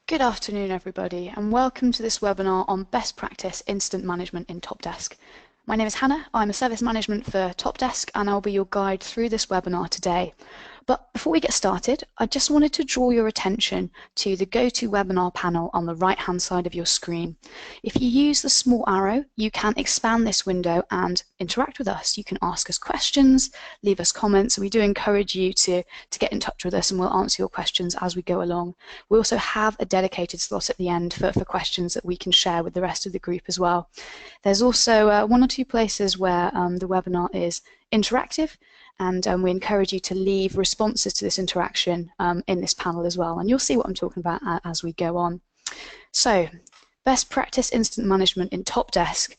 Good afternoon, everybody, and welcome to this webinar on Best Practice Incident Management in TOPdesk. My name is Hannah. I'm a Service Management for TOPdesk, and I'll be your guide through this webinar today. But before we get started, I just wanted to draw your attention to the GoToWebinar panel on the right-hand side of your screen. If you use the small arrow, you can expand this window and interact with us. You can ask us questions, leave us comments, and we do encourage you to get in touch with us, and we'll answer your questions as we go along. We also have a dedicated slot at the end for questions that we can share with the rest of the group as well. There's also one or two places where the webinar is interactive, and we encourage you to leave responses to this interaction in this panel as well, and you'll see what I'm talking about as we go on. So, Best Practice Incident Management in TOPdesk.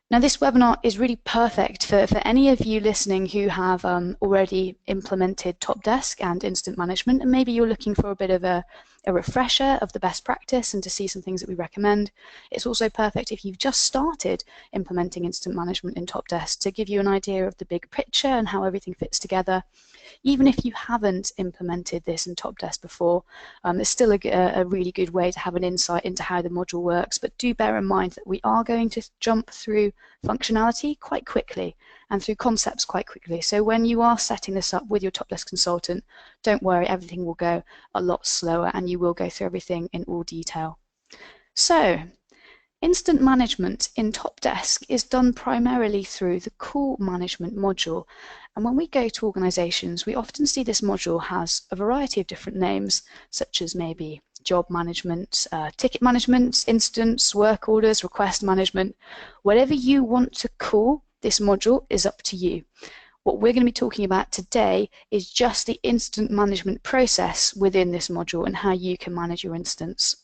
Now, this webinar is really perfect for any of you listening who have already implemented TOPdesk and incident management, and maybe you're looking for a bit of a refresher of the best practice and to see some things that we recommend. It's also perfect if you've just started implementing incident management in TOPdesk to give you an idea of the big picture and how everything fits together. Even if you haven't implemented this in TOPdesk before, it's still a really good way to have an insight into how the module works, but do bear in mind that we are going to jump through functionality quite quickly and through concepts quite quickly. So when you are setting this up with your TOPdesk consultant, don't worry, everything will go a lot slower and you will go through everything in all detail. So, incident management in TOPdesk is done primarily through the call management module. And when we go to organizations, we often see this module has a variety of different names, such as maybe job management, ticket management, incidents, work orders, request management. Whatever you want to call this module is up to you. What we're going to be talking about today is just the incident management process within this module and how you can manage your incidents.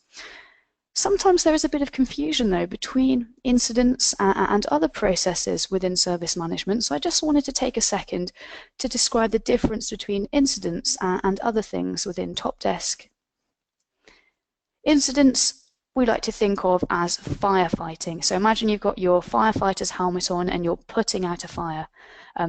Sometimes there is a bit of confusion, though, between incidents and other processes within service management, so I just wanted to take a second to describe the difference between incidents and other things within TOPdesk. Incidents we like to think of as firefighting. So imagine you've got your firefighter's helmet on and you're putting out a fire.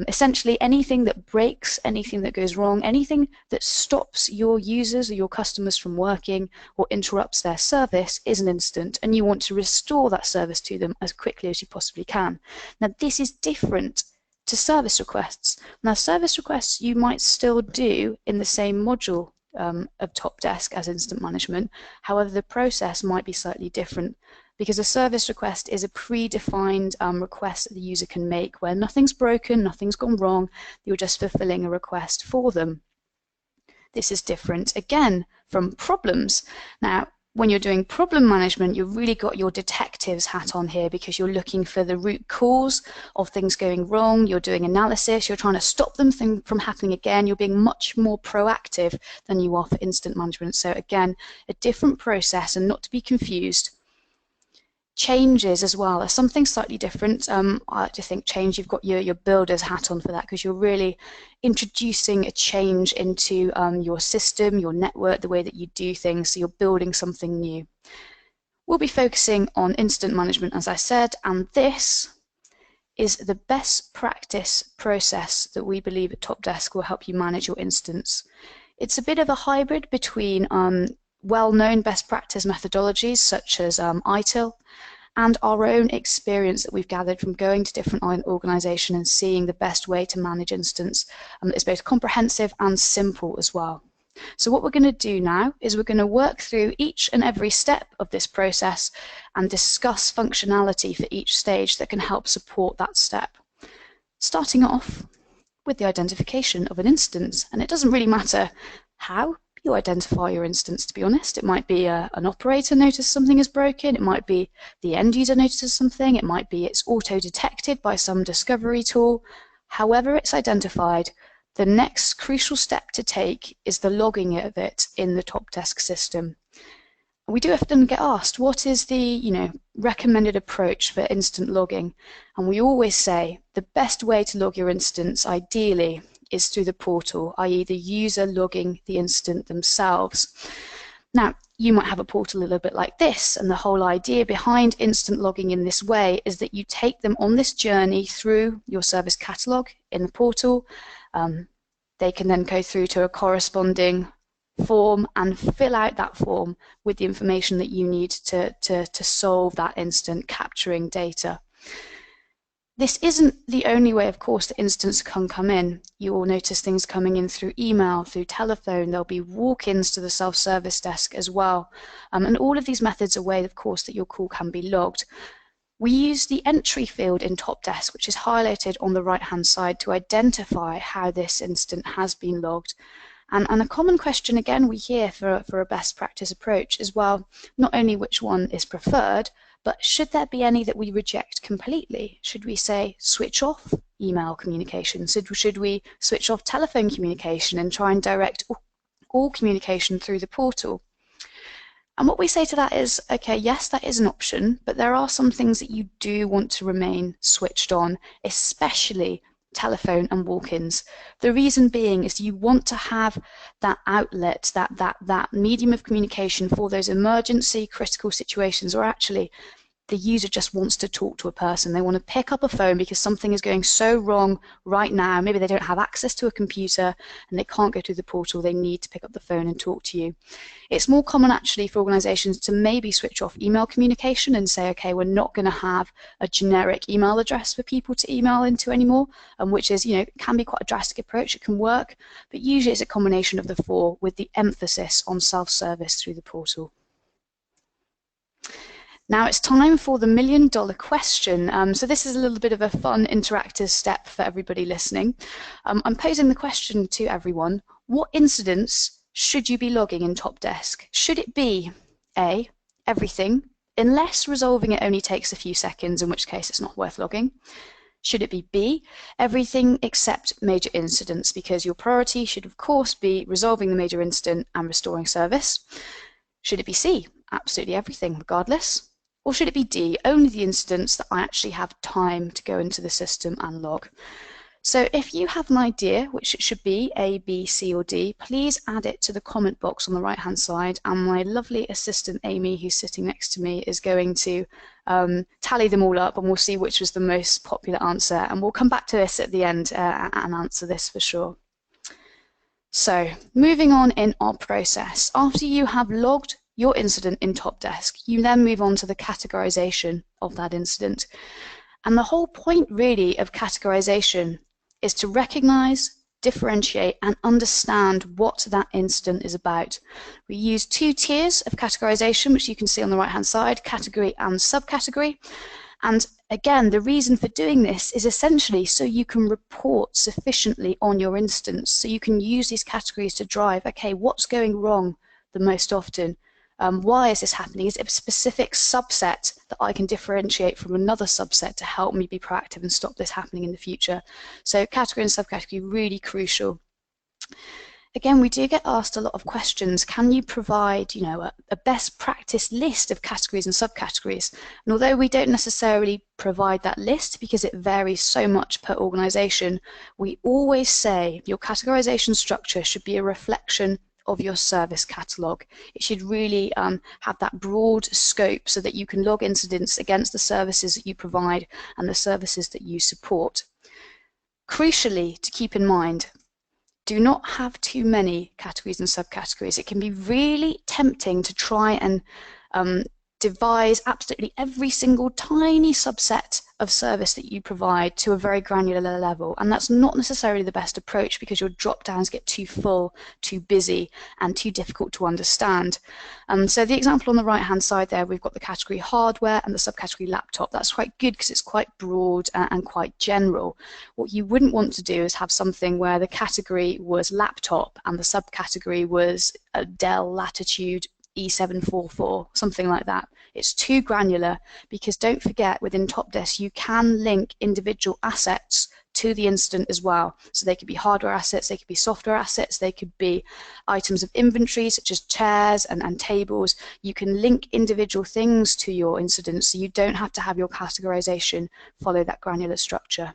Essentially, anything that breaks, anything that goes wrong, anything that stops your users or your customers from working or interrupts their service is an incident, and you want to restore that service to them as quickly as you possibly can. Now, this is different to service requests. Now, service requests you might still do in the same module of TOPdesk as incident management. However, the process might be slightly different because a service request is a predefined request that the user can make where nothing's broken, nothing's gone wrong, you're just fulfilling a request for them. This is different, again, from problems. Now, when you're doing problem management, you've really got your detective's hat on here because you're looking for the root cause of things going wrong, you're doing analysis, you're trying to stop them from happening again, you're being much more proactive than you are for incident management. So again, a different process, and not to be confused. Changes as well are something slightly different. I like to think change, you've got your builder's hat on for that because you're really introducing a change into your system, your network, the way that you do things, so you're building something new. We'll be focusing on incident management, as I said, and this is the best practice process that we believe at TOPdesk will help you manage your incidents. It's a bit of a hybrid between well-known best practice methodologies such as ITIL and our own experience that we've gathered from going to different organizations and seeing the best way to manage incidents that is both comprehensive and simple as well. So what we're going to do now is we're going to work through each and every step of this process and discuss functionality for each stage that can help support that step. Starting off with the identification of an instance, and it doesn't really matter how you identify your instance, to be honest. It might be an operator notices something is broken, it might be the end user notices something, it might be it's auto-detected by some discovery tool. However it's identified, the next crucial step to take is the logging of it in the TOPdesk system. We do often get asked, what is the recommended approach for incident logging? And we always say the best way to log your instance, ideally, is through the portal, i.e. the user logging the incident themselves. Now, you might have a portal a little bit like this, and the whole idea behind incident logging in this way is that you take them on this journey through your service catalog in the portal. They can then go through to a corresponding form and fill out that form with the information that you need to solve that incident, capturing data. This isn't the only way, of course, that incidents can come in. You will notice things coming in through email, through telephone. There'll be walk-ins to the self-service desk as well. And all of these methods are ways, of course, that your call can be logged. We use the entry field in TOPdesk, which is highlighted on the right-hand side, to identify how this incident has been logged. And a common question, again, we hear for a best practice approach as well, not only which one is preferred, but should there be any that we reject completely? Should we say switch off email communication? Should we switch off telephone communication and try and direct all communication through the portal? And what we say to that is, okay, yes, that is an option, but there are some things that you do want to remain switched on, especially telephone and walk-ins. The reason being is you want to have that outlet, that medium of communication for those emergency critical situations, or actually the user just wants to talk to a person. They want to pick up a phone because something is going so wrong right now. Maybe they don't have access to a computer and they can't go through the portal. They need to pick up the phone and talk to you. It's more common actually for organizations to maybe switch off email communication and say, okay, we're not going to have a generic email address for people to email into anymore, which is, can be quite a drastic approach. It can work, but usually it's a combination of the four with the emphasis on self-service through the portal. Now it's time for the million-dollar question. So this is a little bit of a fun interactive step for everybody listening. I'm posing the question to everyone. What incidents should you be logging in TOPdesk? Should it be A, everything, unless resolving it only takes a few seconds, in which case it's not worth logging? Should it be B, everything except major incidents, because your priority should of course be resolving the major incident and restoring service? Should it be C, absolutely everything regardless? Or should it be D, only the incidents that I actually have time to go into the system and log? So if you have an idea which it should be, A, B, C, or D, please add it to the comment box on the right-hand side, and my lovely assistant Amy, who's sitting next to me, is going to tally them all up, and we'll see which was the most popular answer, and we'll come back to this at the end and answer this for sure. So moving on in our process, after you have logged your incident in TOPdesk, you then move on to the categorization of that incident. And the whole point really of categorization is to recognize, differentiate, and understand what that incident is about. We use two tiers of categorization, which you can see on the right-hand side, category and subcategory. And again, the reason for doing this is essentially so you can report sufficiently on your instance, so you can use these categories to drive, okay, what's going wrong the most often? Why is this happening? Is it a specific subset that I can differentiate from another subset to help me be proactive and stop this happening in the future? So category and subcategory, really crucial. Again, we do get asked a lot of questions. Can you provide, a best practice list of categories and subcategories? And although we don't necessarily provide that list because it varies so much per organization, we always say your categorization structure should be a reflection of your service catalog. It should really have that broad scope so that you can log incidents against the services that you provide and the services that you support. Crucially, to keep in mind, do not have too many categories and subcategories. It can be really tempting to try and devise absolutely every single tiny subset of service that you provide to a very granular level, and that's not necessarily the best approach because your drop downs get too full, too busy, and too difficult to understand. So the example on the right hand side there, we've got the category hardware and the subcategory laptop. That's quite good because it's quite broad and quite general. What you wouldn't want to do is have something where the category was laptop and the subcategory was a Dell Latitude E744, something like that. It's too granular because don't forget, within TOPdesk you can link individual assets to the incident as well. So they could be hardware assets, they could be software assets, they could be items of inventory such as chairs and tables. You can link individual things to your incident, so you don't have to have your categorization follow that granular structure.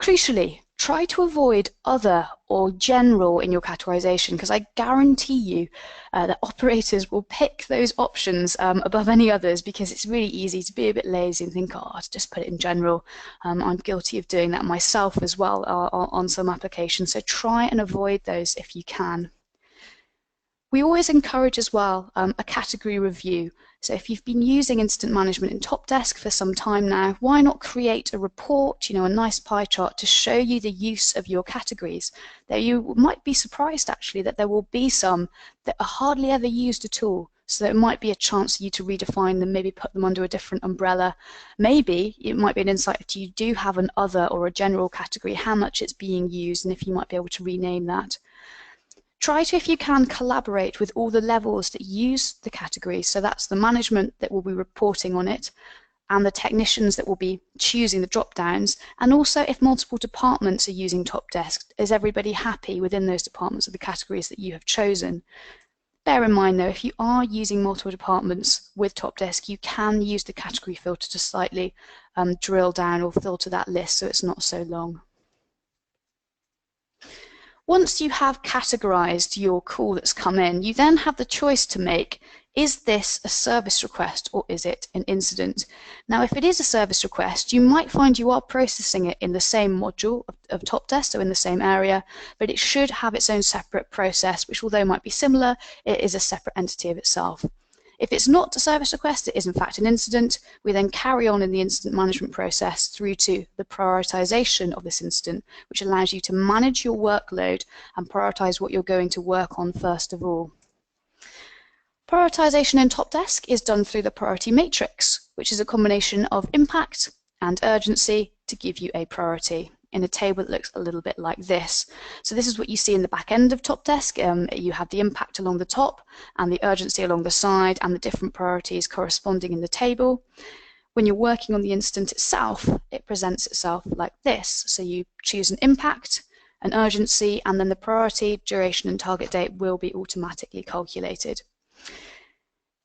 Crucially, try to avoid other or general in your categorization, because I guarantee you that operators will pick those options above any others, because it's really easy to be a bit lazy and think, oh, I'll just put it in general. I'm guilty of doing that myself as well on some applications, so try and avoid those if you can. We always encourage as well a category review. So if you've been using incident management in TOPdesk for some time now, why not create a report, a nice pie chart to show you the use of your categories? That you might be surprised actually that there will be some that are hardly ever used at all. So it might be a chance for you to redefine them, maybe put them under a different umbrella. Maybe it might be an insight if you do have an other or a general category, how much it's being used, and if you might be able to rename that. Try to, if you can, collaborate with all the levels that use the categories. So that's the management that will be reporting on it, and the technicians that will be choosing the drop-downs, and also if multiple departments are using TOPdesk, is everybody happy within those departments of the categories that you have chosen? Bear in mind though, if you are using multiple departments with TOPdesk, you can use the category filter to slightly drill down or filter that list so it's not so long. Once you have categorized your call that's come in, you then have the choice to make, is this a service request or is it an incident? Now, if it is a service request, you might find you are processing it in the same module of TOPdesk, so in the same area, but it should have its own separate process, which although might be similar, it is a separate entity of itself. If it's not a service request, it is in fact an incident. We then carry on in the incident management process through to the prioritization of this incident, which allows you to manage your workload and prioritize what you're going to work on first of all. Prioritization in TOPdesk is done through the priority matrix, which is a combination of impact and urgency to give you a priority in a table that looks a little bit like this. So this is what you see in the back end of TOPdesk. You have the impact along the top and the urgency along the side and the different priorities corresponding in the table. When you're working on the incident itself, it presents itself like this. So you choose an impact, an urgency, and then the priority, duration, and target date will be automatically calculated.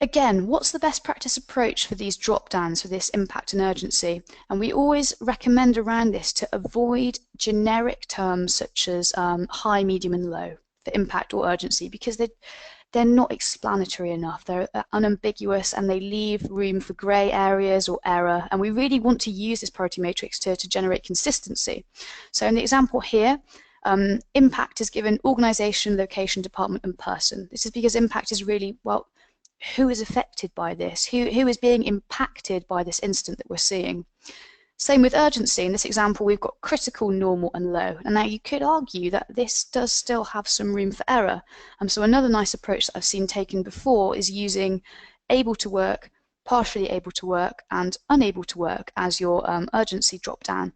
Again, what's the best practice approach for these drop-downs for this impact and urgency? And we always recommend around this to avoid generic terms such as high, medium, and low for impact or urgency, because they're not explanatory enough. They're unambiguous and they leave room for grey areas or error. And we really want to use this priority matrix to generate consistency. So in the example here, impact is given organisation, location, department, and person. This is because impact is really, well, who is affected by this? Who is being impacted by this incident that we're seeing? Same with urgency. In this example, we've got critical, normal, and low. And now you could argue that this does still have some room for error. So another nice approach that I've seen taken before is using able to work, partially able to work, and unable to work as your urgency drop-down.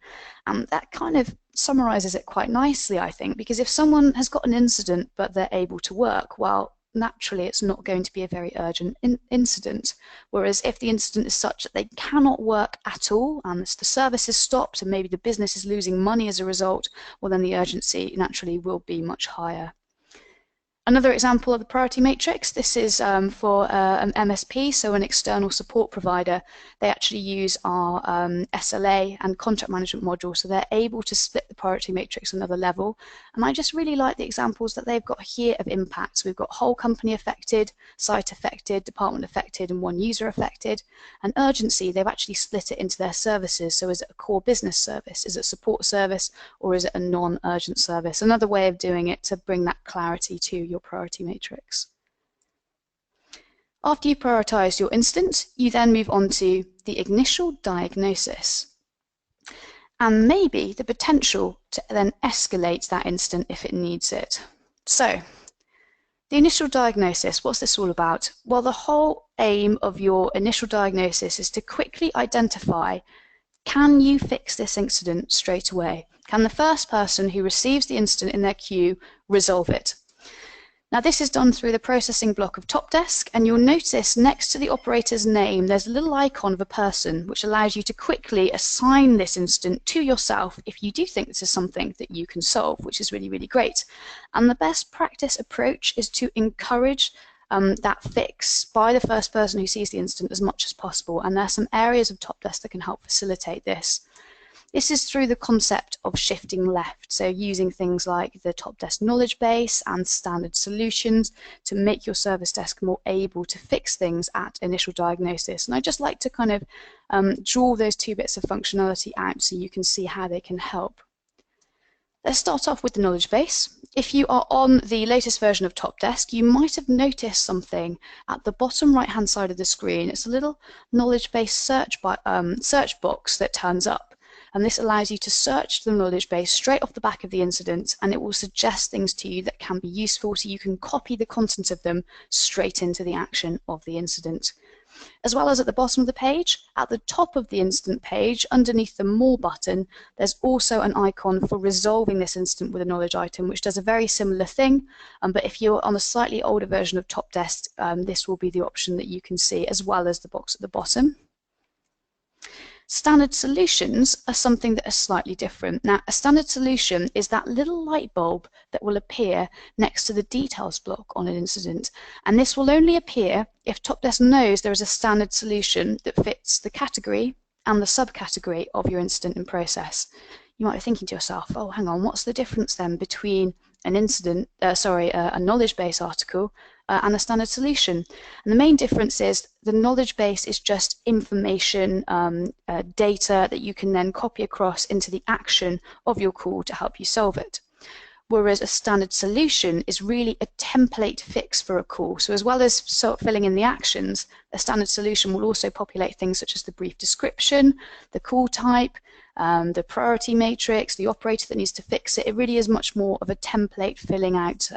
And that kind of summarizes it quite nicely, I think, because if someone has got an incident but they're able to work, well, naturally it's not going to be a very urgent incident. Whereas if the incident is such that they cannot work at all and the service is stopped and maybe the business is losing money as a result, well then the urgency naturally will be much higher. Another example of the priority matrix, this is for an MSP, so an external support provider. They actually use our SLA and contract management module, so they're able to split the priority matrix another level. And I just really like the examples that they've got here of impact. So we've got whole company affected, site affected, department affected, and one user affected. And urgency, they've actually split it into their services. So is it a core business service? Is it a support service? Or is it a non-urgent service? Another way of doing it to bring that clarity to your priority matrix. After you prioritize your instance, you then move on to the initial diagnosis and maybe the potential to then escalate that incident if it needs it. So the initial diagnosis, what's this all about? Well, the whole aim of your initial diagnosis is to quickly identify, can you fix this incident straight away? Can the first person who receives the incident in their queue resolve it? Now this is done through the processing block of TOPdesk, and you'll notice next to the operator's name there's a little icon of a person which allows you to quickly assign this incident to yourself if you do think this is something that you can solve, which is really, really great. And the best practice approach is to encourage that fix by the first person who sees the incident as much as possible, and there are some areas of TOPdesk that can help facilitate this. This is through the concept of shifting left, so using things like the TOPdesk knowledge base and standard solutions to make your service desk more able to fix things at initial diagnosis. And I just like to kind of draw those two bits of functionality out so you can see how they can help. Let's start off with the knowledge base. If you are on the latest version of TOPdesk, you might have noticed something at the bottom right-hand side of the screen. It's a little knowledge-based search box that turns up. And this allows you to search the knowledge base straight off the back of the incident, and it will suggest things to you that can be useful, so you can copy the content of them straight into the action of the incident. As well as at the bottom of the page, at the top of the incident page, underneath the More button, there's also an icon for resolving this incident with a knowledge item, which does a very similar thing, but if you're on a slightly older version of TOPdesk, this will be the option that you can see, as well as the box at the bottom. Standard solutions are something that are slightly different. Now, a standard solution is that little light bulb that will appear next to the details block on an incident, and this will only appear if TOPdesk knows there is a standard solution that fits the category and the subcategory of your incident in process. You might be thinking to yourself, oh, hang on, what's the difference then between an incident, a knowledge base article and a standard solution? And the main difference is the knowledge base is just information, data that you can then copy across into the action of your call to help you solve it. Whereas a standard solution is really a template fix for a call. So as well as filling in the actions, a standard solution will also populate things such as the brief description, the call type, the priority matrix, the operator that needs to fix it. It really is much more of a template filling out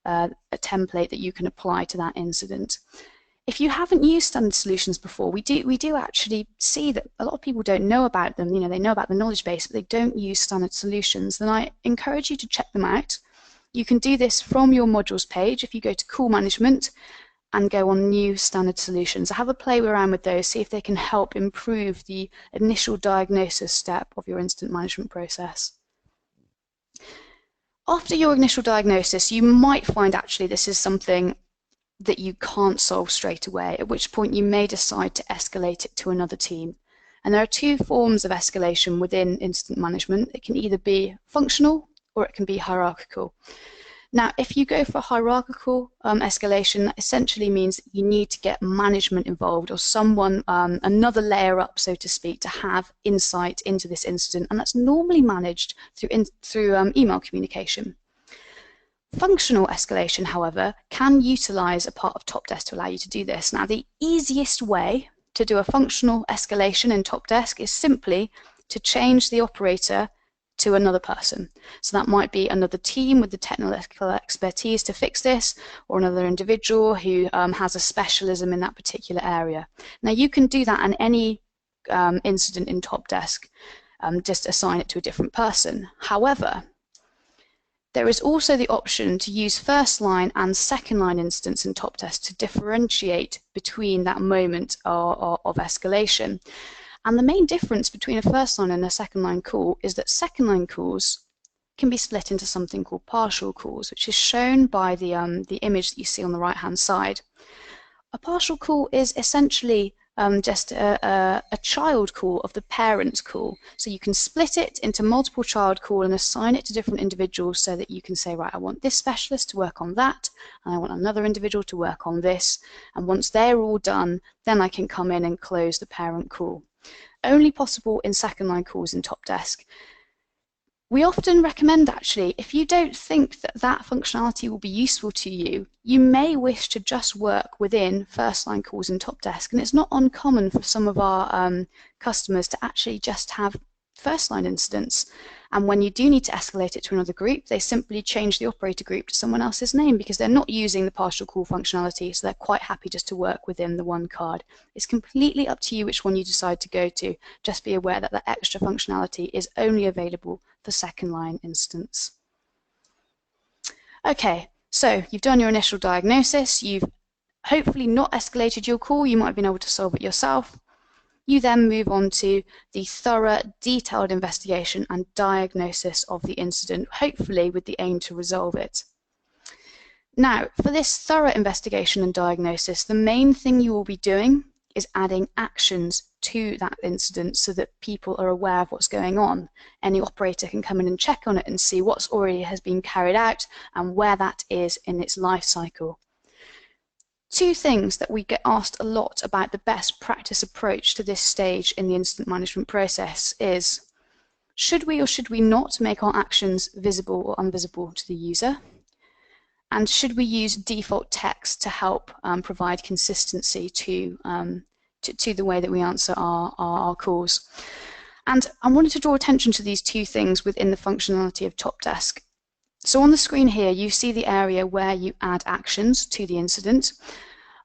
a template that you can apply to that incident. If you haven't used standard solutions before, we do actually see that a lot of people don't know about them. You know, they know about the knowledge base, but they don't use standard solutions. Then I encourage you to check them out. You can do this from your modules page if you go to Call Management and go on New Standard Solutions. Have a play around with those, see if they can help improve the initial diagnosis step of your incident management process. After your initial diagnosis, you might find actually this is something that you can't solve straight away, at which point you may decide to escalate it to another team. And there are two forms of escalation within incident management. It can either be functional or it can be hierarchical. Now, if you go for hierarchical escalation, that essentially means that you need to get management involved, or someone, another layer up, so to speak, to have insight into this incident, and that's normally managed through email communication. Functional escalation, however, can utilize a part of TOPdesk to allow you to do this. Now, the easiest way to do a functional escalation in TOPdesk is simply to change the operator to another person. So that might be another team with the technical expertise to fix this, or another individual who has a specialism in that particular area. Now, you can do that in any incident in TOPdesk, just assign it to a different person. However, there is also the option to use first line and second line incidents in TOPdesk to differentiate between that moment of escalation. And the main difference between a first line and a second line call is that second line calls can be split into something called partial calls, which is shown by the image that you see on the right hand side. A partial call is essentially just a child call of the parent's call. So you can split it into multiple child call and assign it to different individuals, so that you can say, right, I want this specialist to work on that, and I want another individual to work on this. And once they're all done, then I can come in and close the parent call. Only possible in second line calls in TOPdesk. We often recommend, actually, if you don't think that that functionality will be useful to you, you may wish to just work within first line calls in TOPdesk. And it's not uncommon for some of our customers to actually just have first line incidents. And when you do need to escalate it to another group, they simply change the operator group to someone else's name, because they're not using the partial call functionality, so they're quite happy just to work within the one card. It's completely up to you which one you decide to go to. Just be aware that the extra functionality is only available for second line instance. Okay, so you've done your initial diagnosis, you've hopefully not escalated your call, you might have been able to solve it yourself. You then move on to the thorough, detailed investigation and diagnosis of the incident, hopefully with the aim to resolve it. Now, for this thorough investigation and diagnosis, the main thing you will be doing is adding actions to that incident so that people are aware of what's going on. Any operator can come in and check on it and see what's already has been carried out and where that is in its life cycle. Two things that we get asked a lot about the best practice approach to this stage in the incident management process is, Should we or should we not make our actions visible or invisible to the user? And should we use default text to help provide consistency to the way that we answer our calls? And I wanted to draw attention to these two things within the functionality of TOPdesk. So on the screen here, you see the area where you add actions to the incident.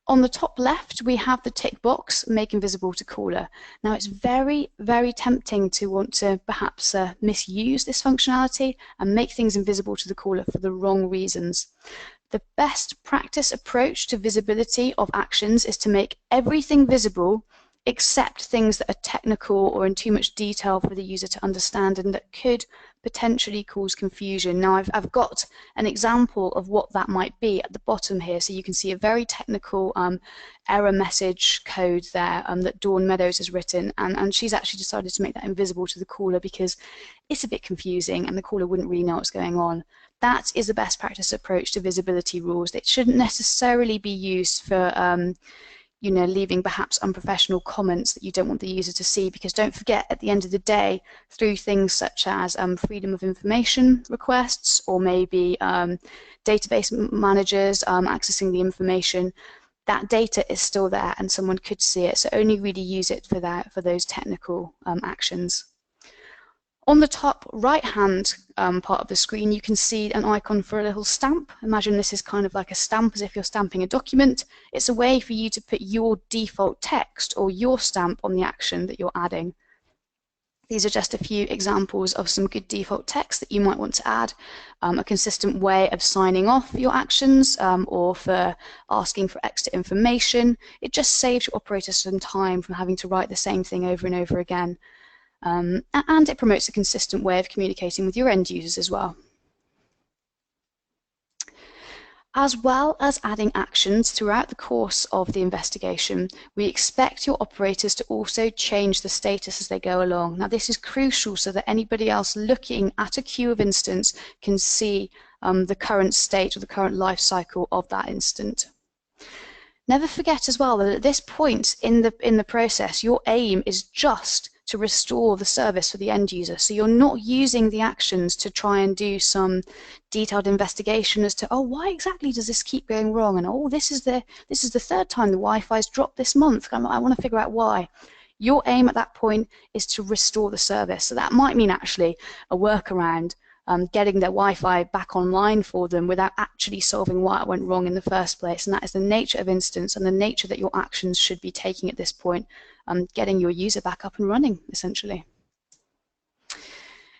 On the top left, we have the tick box, make invisible to caller. Now, it's very, very tempting to want to perhaps misuse this functionality and make things invisible to the caller for the wrong reasons. The best practice approach to visibility of actions is to make everything visible except things that are technical or in too much detail for the user to understand and that could potentially cause confusion. Now, I've got an example of what that might be at the bottom here, so you can see a very technical error message code there that Dawn Meadows has written, and she's actually decided to make that invisible to the caller because it's a bit confusing and the caller wouldn't really know what's going on. That is the best practice approach to visibility rules. It shouldn't necessarily be used for leaving perhaps unprofessional comments that you don't want the user to see, because don't forget, at the end of the day, through things such as freedom of information requests or maybe database managers accessing the information, that data is still there and someone could see it, so only really use it for those technical actions. On the top right-hand part of the screen, you can see an icon for a little stamp. Imagine this is kind of like a stamp, as if you're stamping a document. It's a way for you to put your default text or your stamp on the action that you're adding. These are just a few examples of some good default text that you might want to add, a consistent way of signing off your actions or for asking for extra information. It just saves your operator some time from having to write the same thing over and over again. And it promotes a consistent way of communicating with your end users as well. As well as adding actions throughout the course of the investigation, we expect your operators to also change the status as they go along. Now, this is crucial so that anybody else looking at a queue of instance can see the current state or the current life cycle of that instance. Never forget as well that at this point in the process, your aim is just to restore the service for the end user. So you're not using the actions to try and do some detailed investigation as to, oh, why exactly does this keep going wrong? And oh, this is the third time the Wi-Fi's dropped this month. I want to figure out why. Your aim at that point is to restore the service. So that might mean actually a workaround, getting their Wi-Fi back online for them without actually solving why it went wrong in the first place. And that is the nature of instance and the nature that your actions should be taking at this point, getting your user back up and running, essentially.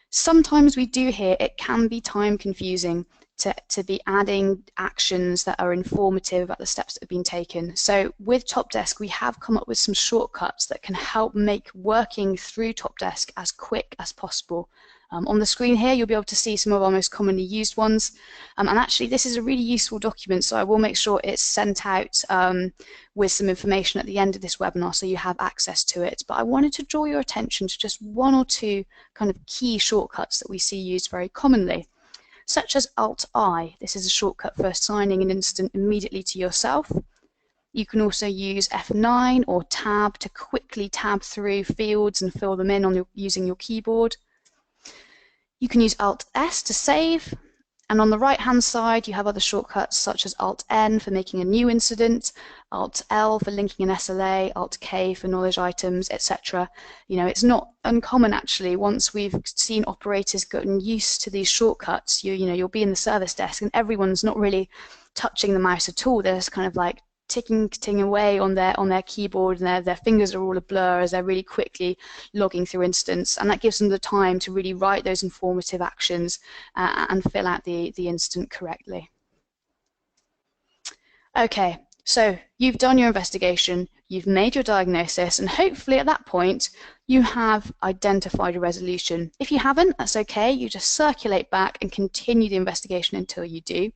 Sometimes we do hear it can be time confusing to be adding actions that are informative about the steps that have been taken. So with TOPdesk, we have come up with some shortcuts that can help make working through TOPdesk as quick as possible. On the screen here, you'll be able to see some of our most commonly used ones. And actually, this is a really useful document, so I will make sure it's sent out with some information at the end of this webinar so you have access to it. But I wanted to draw your attention to just one or two kind of key shortcuts that we see used very commonly, such as Alt-I. This is a shortcut for assigning an instance immediately to yourself. You can also use F9 or Tab to quickly tab through fields and fill them in using your keyboard. You can use Alt-S to save, and on the right-hand side you have other shortcuts such as Alt-N for making a new incident, Alt-L for linking an SLA, Alt-K for knowledge items, etc. It's not uncommon actually, once we've seen operators gotten used to these shortcuts, you'll be in the service desk and everyone's not really touching the mouse at all. They're just kind of like ticking away on their keyboard, and their fingers are all a blur as they're really quickly logging through instance, and that gives them the time to really write those informative actions and fill out the instant correctly. Okay, so you've done your investigation, you've made your diagnosis, and hopefully at that point you have identified a resolution. If you haven't, that's okay, you just circulate back and continue the investigation until you do.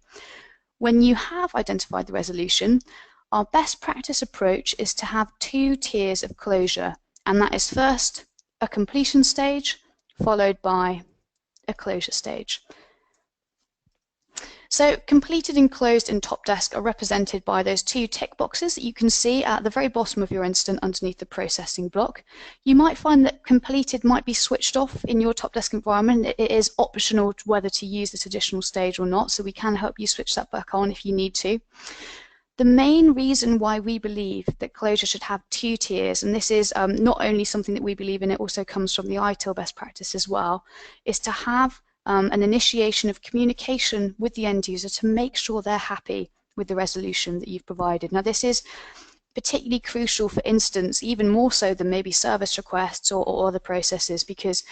When you have identified the resolution, our best practice approach is to have two tiers of closure, and that is first a completion stage followed by a closure stage. So So completed and closed in TOPdesk are represented by those two tick boxes that you can see at the very bottom of your instance underneath the processing block. You might find that completed might be switched off in your TOPdesk environment. It is optional whether to use this additional stage or not, so we can help you switch that back on if you need to. The main reason why we believe that closure should have two tiers, and this is not only something that we believe in, it also comes from the ITIL best practice as well, is to have an initiation of communication with the end user to make sure they're happy with the resolution that you've provided. Now, this is particularly crucial, for instance, even more so than maybe service requests or other processes, because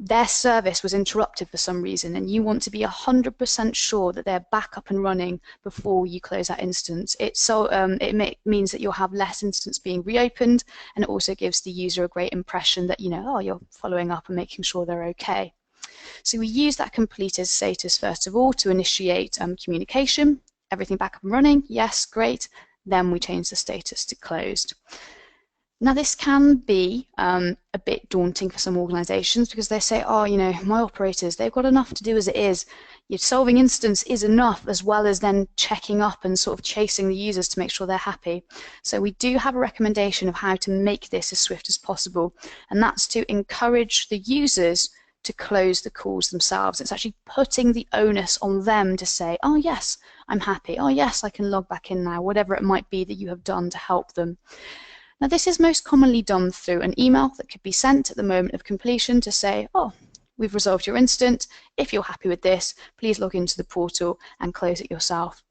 their service was interrupted for some reason and you want to be 100% sure that they're back up and running before you close that instance. It means that you'll have less instances being reopened, and it also gives the user a great impression that, you know, oh, you're following up and making sure they're okay. So we use that completed status first of all to initiate communication. Everything back up and running, yes, great. Then we change the status to closed. Now this can be a bit daunting for some organizations, because they say, oh, you know, my operators, they've got enough to do as it is. Your solving instance is enough, as well as then checking up and sort of chasing the users to make sure they're happy. So we do have a recommendation of how to make this as swift as possible, and that's to encourage the users to close the calls themselves. It's actually putting the onus on them to say, oh yes, I'm happy. Oh yes, I can log back in now, whatever it might be that you have done to help them. Now this is most commonly done through an email that could be sent at the moment of completion to say, oh, we've resolved your instance. If you're happy with this, please log into the portal and close it yourself.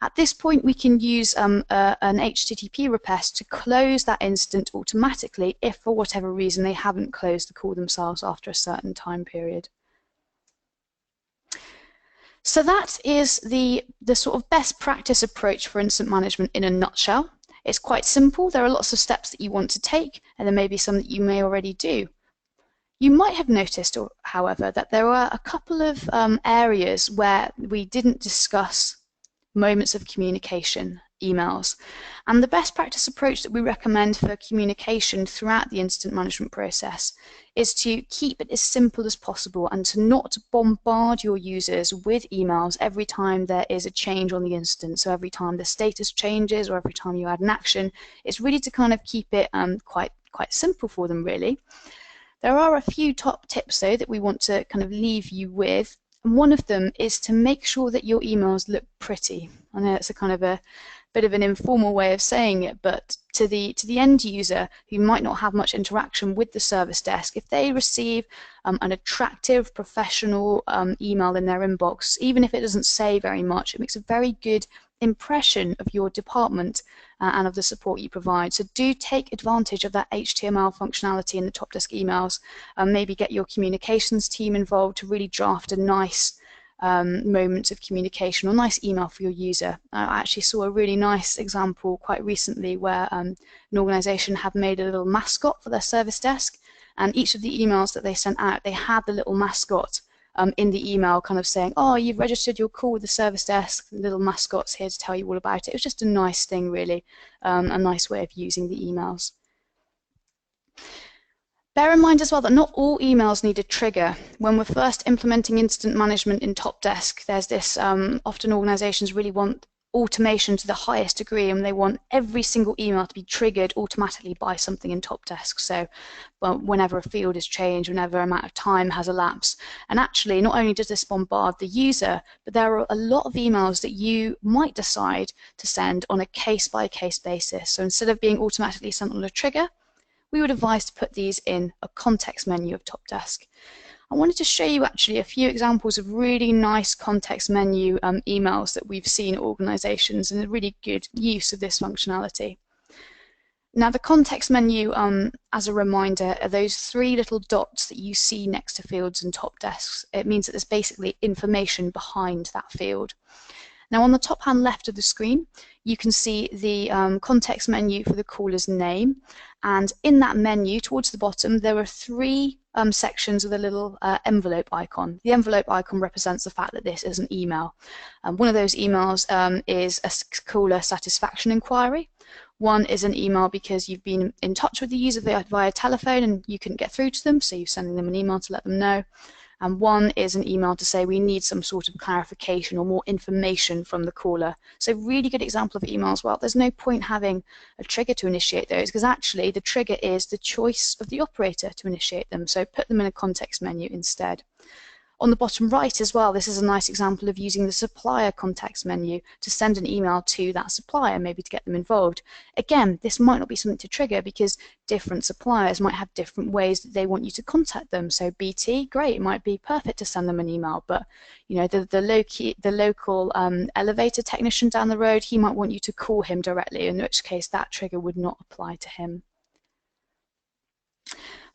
At this point, we can use an HTTP request to close that instance automatically if for whatever reason they haven't closed the call themselves after a certain time period. So that is the sort of best practice approach for incident management in a nutshell. It's quite simple. There are lots of steps that you want to take, and there may be some that you may already do. You might have noticed, however, that there were a couple of areas where we didn't discuss moments of communication, emails. And the best practice approach that we recommend for communication throughout the incident management process is to keep it as simple as possible and to not bombard your users with emails every time there is a change on the instance. So every time the status changes or every time you add an action, it's really to kind of keep it quite simple for them, really. There are a few top tips, though, that we want to kind of leave you with. And one of them is to make sure that your emails look pretty. I know it's a kind of a bit of an informal way of saying it, but to the end user who might not have much interaction with the service desk, if they receive an attractive, professional email in their inbox, even if it doesn't say very much, it makes a very good impression of your department and of the support you provide. So do take advantage of that HTML functionality in the TOPdesk emails. Maybe get your communications team involved to really draft a nice moment of communication or nice email for your user. I actually saw a really nice example quite recently where an organization had made a little mascot for their service desk, and each of the emails that they sent out, they had the little mascot in the email kind of saying, oh, you've registered your call with the service desk, the little mascot's here to tell you all about it. It was just a nice thing, really, a nice way of using the emails. Bear in mind as well that not all emails need a trigger. When we're first implementing incident management in TOPdesk, there's this, often organizations really want automation to the highest degree, and they want every single email to be triggered automatically by something in TOPdesk. So whenever a field is changed, whenever amount of time has elapsed. And actually, not only does this bombard the user, but there are a lot of emails that you might decide to send on a case-by-case basis. So instead of being automatically sent on a trigger, we would advise to put these in a context menu of TOPdesk. I wanted to show you actually a few examples of really nice context menu emails that we've seen at organizations, and a really good use of this functionality. Now the context menu, as a reminder, are those three little dots that you see next to fields in TOPdesk. It means that there's basically information behind that field. Now on the top hand left of the screen, you can see the context menu for the caller's name, and in that menu towards the bottom there are three sections with a little envelope icon. The envelope icon represents the fact that this is an email. One of those emails is a caller satisfaction inquiry. One is an email because you've been in touch with the user via telephone and you couldn't get through to them, so you're sending them an email to let them know. and one is an email to say we need some sort of clarification or more information from the caller. So really good example of emails. Well, there's no point having a trigger to initiate those, because actually the trigger is the choice of the operator to initiate them. So put them in a context menu instead. On the bottom right as well, this is a nice example of using the supplier context menu to send an email to that supplier, maybe to get them involved. Again, this might not be something to trigger because different suppliers might have different ways that they want you to contact them. So BT, great, it might be perfect to send them an email, but you know, the local elevator technician down the road, he might want you to call him directly, in which case that trigger would not apply to him.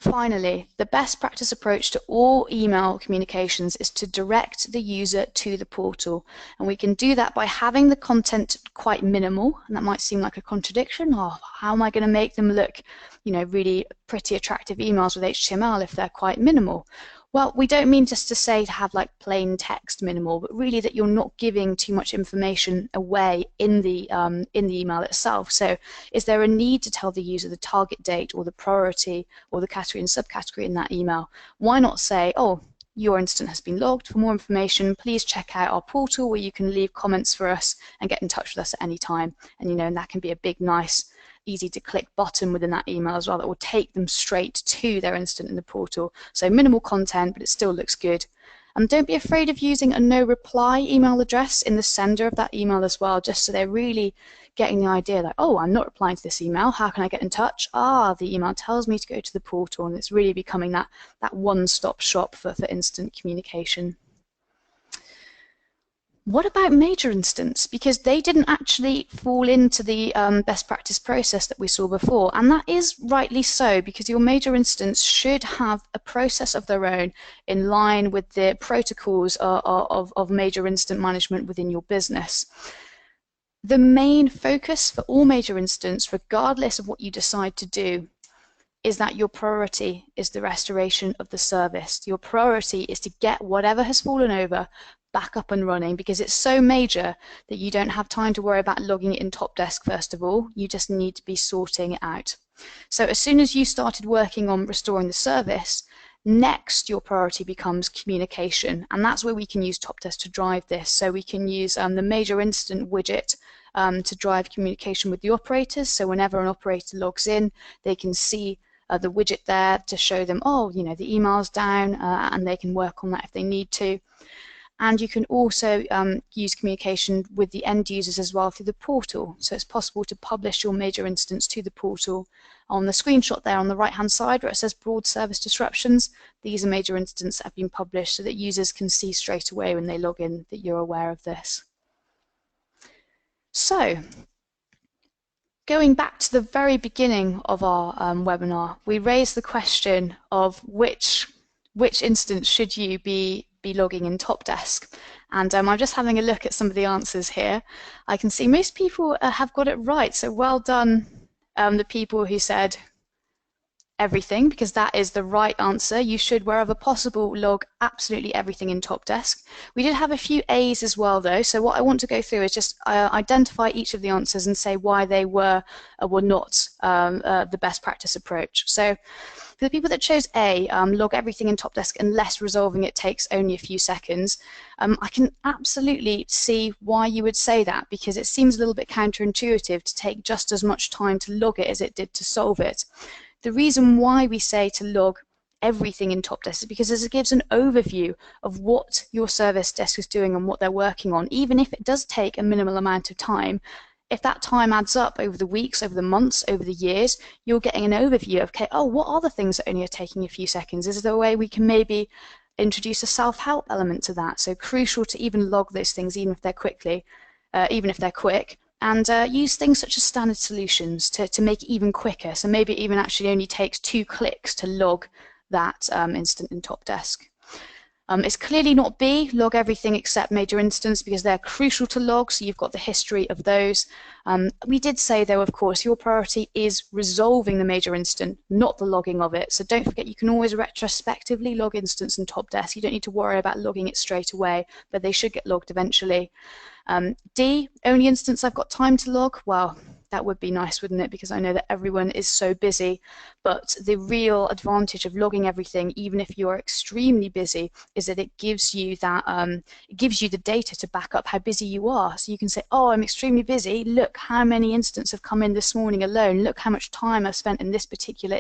Finally, the best practice approach to all email communications is to direct the user to the portal. And we can do that by having the content quite minimal, and that might seem like a contradiction. Oh, how am I going to make them look, you know, really pretty attractive emails with HTML if they're quite minimal? Well, we don't mean just to say to have like plain text minimal, but really that you're not giving too much information away in the email itself. So is there a need to tell the user the target date or the priority or the category and subcategory in that email? Why not say, oh, your instance has been logged. For more information, please check out our portal where you can leave comments for us and get in touch with us at any time. And you know, and that can be a big, nice, easy to click button within that email as well that will take them straight to their instance in the portal. So minimal content, but it still looks good. And don't be afraid of using a no reply email address in the sender of that email as well, just so they're really getting the idea like, oh, I'm not replying to this email, how can I get in touch? Ah, the email tells me to go to the portal, and it's really becoming that one-stop shop for instant communication. What about major instance? Because they didn't actually fall into the best practice process that we saw before, and that is rightly so, because your major instance should have a process of their own in line with the protocols of major instance management within your business. The main focus for all major instance, regardless of what you decide to do, is that your priority is the restoration of the service. Your priority is to get whatever has fallen over back up and running, because it's so major that you don't have time to worry about logging it in TOPdesk first of all. You just need to be sorting it out. So as soon as you started working on restoring the service, next your priority becomes communication, and that's where we can use TOPdesk to drive this. So we can use the major incident widget to drive communication with the operators. So whenever an operator logs in, they can see the widget there to show them, oh, you know, the email's down, and they can work on that if they need to. And you can also use communication with the end users as well through the portal. So it's possible to publish your major instance to the portal. On the screenshot there on the right-hand side where it says broad service disruptions, these are major instances that have been published so that users can see straight away when they log in that you're aware of this. So, going back to the very beginning of our webinar, we raised the question of which instance should you be logging in TOPdesk, and I'm just having a look at some of the answers here. I can see most people have got it right, so well done the people who said everything, because that is the right answer. You should, wherever possible, log absolutely everything in TOPdesk. We did have a few A's as well though, so what I want to go through is just identify each of the answers and say why they were not the best practice approach. So for the people that chose A, log everything in TOPdesk unless resolving it takes only a few seconds, I can absolutely see why you would say that, because it seems a little bit counterintuitive to take just as much time to log it as it did to solve it. The reason why we say to log everything in TOPdesk is because it gives an overview of what your service desk is doing and what they're working on. Even if it does take a minimal amount of time, if that time adds up over the weeks, over the months, over the years, you're getting an overview of, okay, oh, what are the things that only are taking a few seconds? Is there a way we can maybe introduce a self-help element to that? So crucial to even log those things, even if they're quick, and use things such as standard solutions to make it even quicker. So maybe it even actually only takes 2 clicks to log that instant in TOPdesk. It's clearly not B, log everything except major instance, because they're crucial to log, so you've got the history of those. We did say though, of course, your priority is resolving the major instance, not the logging of it. So don't forget, you can always retrospectively log instance in TOPdesk. You don't need to worry about logging it straight away, but they should get logged eventually. D, only instance I've got time to log. Well, That would be nice, wouldn't it? Because I know that everyone is so busy, but the real advantage of logging everything, even if you're extremely busy, is that it gives you that it gives you the data to back up how busy you are. So you can say, oh, I'm extremely busy. Look how many incidents have come in this morning alone. Look how much time I've spent in this particular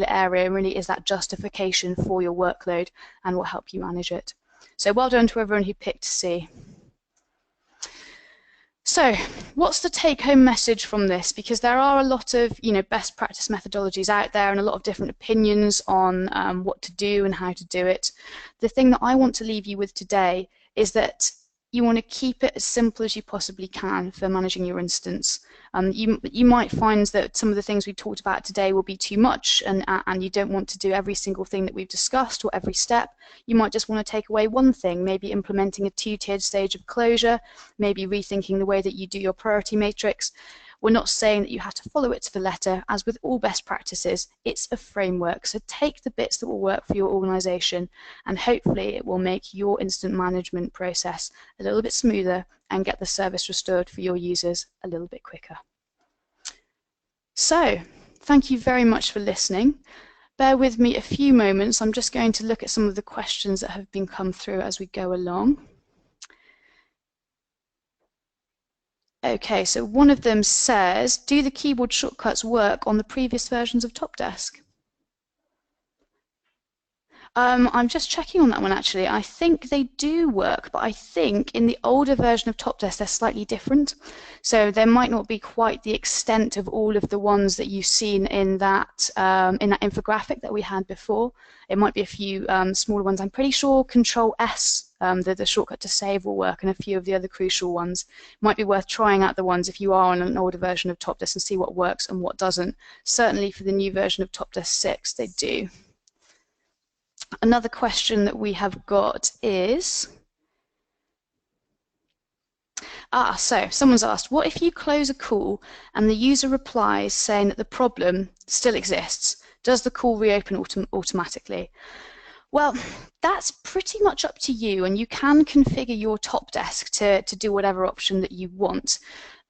area, and really is that justification for your workload and will help you manage it. So well done to everyone who picked C. So what's the take-home message from this? Because there are a lot of best practice methodologies out there and a lot of different opinions on what to do and how to do it. The thing that I want to leave you with today is that you want to keep it as simple as you possibly can for managing your instance. You might find that some of the things we talked about today will be too much, and you don't want to do every single thing that we've discussed or every step. You might just want to take away one thing, maybe implementing a two-tiered stage of closure, maybe rethinking the way that you do your priority matrix. We're not saying that you have to follow it to the letter. As with all best practices, it's a framework. So take the bits that will work for your organization, and hopefully it will make your incident management process a little bit smoother and get the service restored for your users a little bit quicker. So thank you very much for listening. Bear with me a few moments. I'm just going to look at some of the questions that have been come through as we go along. Okay, so one of them says, do the keyboard shortcuts work on the previous versions of TOPdesk? I'm just checking on that one actually. I think they do work, but I think in the older version of TOPdesk they're slightly different. So there might not be quite the extent of all of the ones that you've seen in that infographic that we had before. It might be a few smaller ones. I'm pretty sure Control S, the shortcut to save, will work, and a few of the other crucial ones. It might be worth trying out the ones if you are on an older version of TOPdesk and see what works and what doesn't. Certainly for the new version of TOPdesk 6 they do. Another question that we have got is, so someone's asked, what if you close a call and the user replies saying that the problem still exists? Does the call reopen automatically? Well, that's pretty much up to you, and you can configure your TOPdesk to do whatever option that you want.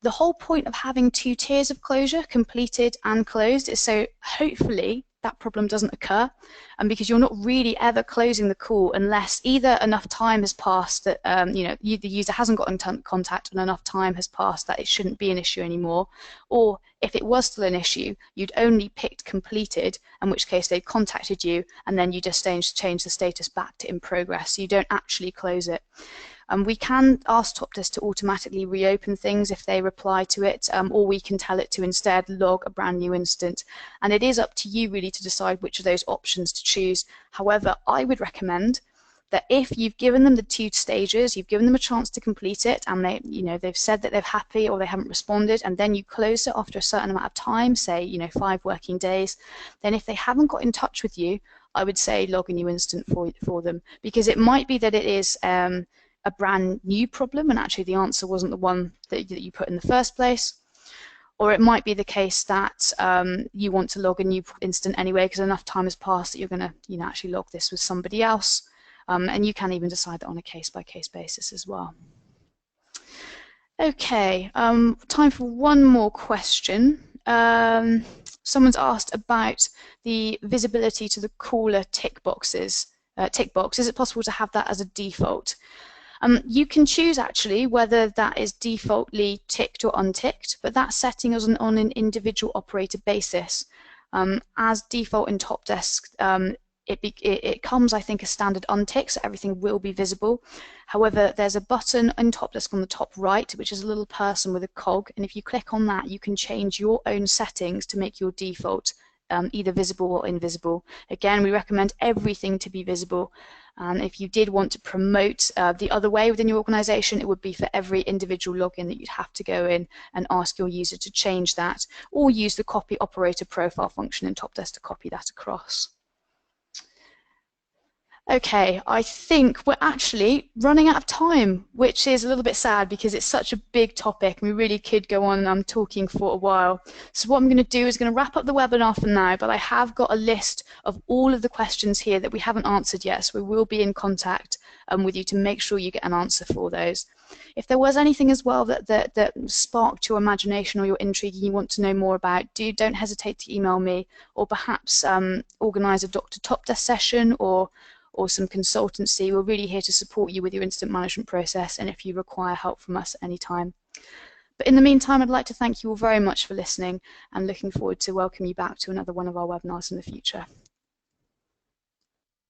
The whole point of having two tiers of closure, completed and closed, is so hopefully that problem doesn't occur, and because you're not really ever closing the call unless either enough time has passed that the user hasn't got in contact and enough time has passed that it shouldn't be an issue anymore, or if it was still an issue, you'd only picked completed, in which case they'd contacted you and then you just change the status back to in progress, so you don't actually close it. We can ask TOPdesk to automatically reopen things if they reply to it, or we can tell it to instead log a brand new instance. And it is up to you really to decide which of those options to choose. However, I would recommend that if you've given them the two stages, you've given them a chance to complete it, and they've said that they're happy or they haven't responded, and then you close it after a certain amount of time, say 5 working days, then if they haven't got in touch with you, I would say log a new instance for them, because it might be that it is a brand new problem and actually the answer wasn't the one that you put in the first place, or it might be the case that you want to log a new instance anyway because enough time has passed that you're going to actually log this with somebody else, and you can even decide that on a case-by-case basis as well. Okay, time for one more question. Someone's asked about the visibility to the caller tick box. Is it possible to have that as a default? You can choose actually whether that is defaultly ticked or unticked, but that setting is on an individual operator basis. As default in TOPdesk, it comes, I think, as standard unticked, so everything will be visible. However, there's a button in TOPdesk on the top right, which is a little person with a cog, and if you click on that, you can change your own settings to make your default either visible or invisible. Again, we recommend everything to be visible. And if you did want to promote the other way within your organization, it would be for every individual login that you'd have to go in and ask your user to change that, or use the copy operator profile function in TOPdesk to copy that across. Okay, I think we're actually running out of time, which is a little bit sad because it's such a big topic and we really could go on talking for a while. So what I'm going to do is going to wrap up the webinar for now, but I have got a list of all of the questions here that we haven't answered yet, so we will be in contact with you to make sure you get an answer for those. If there was anything as well that sparked your imagination or your intrigue and you want to know more about, don't hesitate to email me, or perhaps organise a Dr. TOPdesk session or some consultancy. We're really here to support you with your incident management process, and if you require help from us at any time. But in the meantime, I'd like to thank you all very much for listening, and looking forward to welcoming you back to another one of our webinars in the future.